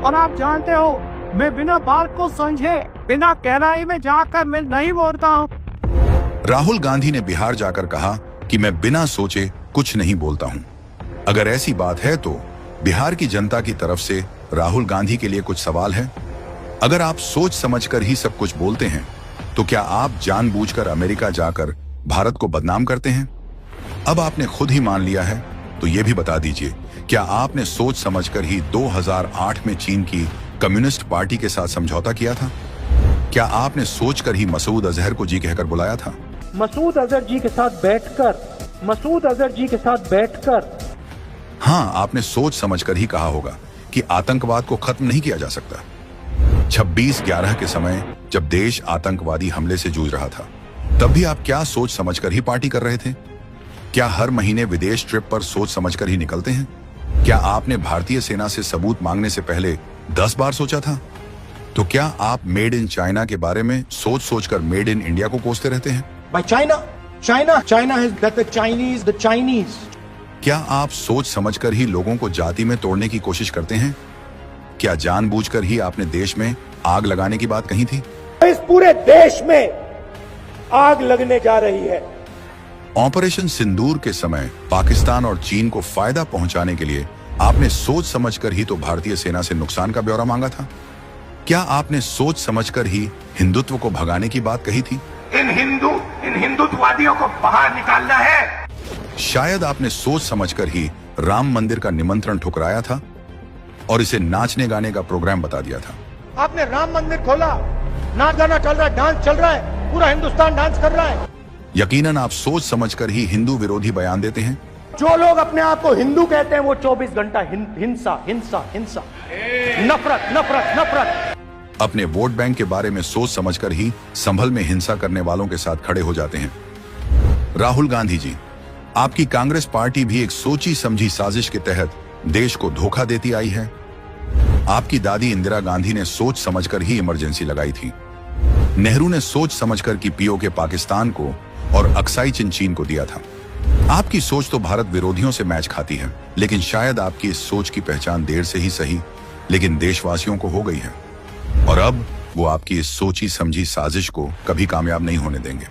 और आप जानते हो मैं बिना बात को समझे, बिना गहराई में जाकर मैं नहीं बोलता हूँ। राहुल गांधी ने बिहार जाकर कहा कि मैं बिना सोचे कुछ नहीं बोलता हूँ। अगर ऐसी बात है तो बिहार की जनता की तरफ से राहुल गांधी के लिए कुछ सवाल है। अगर आप सोच समझकर ही सब कुछ बोलते हैं तो क्या आप जानबूझकर अमेरिका जाकर भारत को बदनाम करते हैं? अब आपने खुद ही मान लिया है तो यह भी बता दीजिए, क्या आपने सोच समझकर ही 2008 में चीन की कम्युनिस्ट पार्टी के साथ समझौता किया था? क्या आपने सोचकर ही मसूद अजहर को जी कहकर बुलाया था? मसूद अजहर जी के साथ बैठकर हाँ, आपने सोच समझकर ही कहा होगा कि आतंकवाद को खत्म नहीं किया जा सकता। 26/11 के समय जब देश आतंकवादी हमले से जूझ रहा था, तब भी आप क्या सोच समझकर ही पार्टी कर रहे थे? क्या हर महीने विदेश ट्रिप पर सोच समझकर ही निकलते हैं? क्या आपने भारतीय सेना से सबूत मांगने से पहले 10 बार सोचा था? तो क्या आप मेड इन चाइना के बारे में सोच सोचकर मेड इन इंडिया को कोसते रहते हैं? By China has that the Chinese. क्या आप सोच समझकर ही लोगों को जाति में तोड़ने की कोशिश करते हैं? क्या जानबूझकर ही आपने देश में आग लगाने की बात कही थी? इस पूरे देश में आग लगने जा रही है। ऑपरेशन सिंदूर के समय पाकिस्तान और चीन को फायदा पहुंचाने के लिए आपने सोच समझकर ही तो भारतीय सेना से नुकसान का ब्यौरा मांगा था। क्या आपने सोच समझकर ही हिंदुत्व को भगाने की बात कही थी? इन हिंदुत्ववादियों को बाहर निकालना है। शायद आपने सोच समझकर ही राम मंदिर का निमंत्रण ठुकराया था और इसे नाचने गाने का प्रोग्राम बता दिया था। आपने राम मंदिर खोला, नाच गाना चल रहा है, डांस चल रहा है, पूरा हिंदुस्तान डांस कर रहा है। यकीनन आप सोच समझकर ही हिंदू विरोधी बयान देते हैं। जो लोग अपने आप को हिंदू कहते हैं वो 24 घंटा हिंसा, नफरत। अपने वोट बैंक के बारे में सोच समझकर ही संभल में हिंसा करने वालों के साथ खड़े हो जाते हैं। राहुल गांधी जी, आपकी कांग्रेस पार्टी भी एक सोची समझी साजिश के तहत देश को धोखा देती आई है। आपकी दादी इंदिरा गांधी ने सोच समझकर ही इमरजेंसी लगाई थी। नेहरू ने सोच समझकर कि पीओके पाकिस्तान को और अक्साई चिन चीन को दिया था। आपकी सोच तो भारत विरोधियों से मैच खाती है, लेकिन शायद आपकी इस सोच की पहचान देर से ही सही लेकिन देशवासियों को हो गई है और अब वो आपकी इस सोची समझी साजिश को कभी कामयाब नहीं होने देंगे।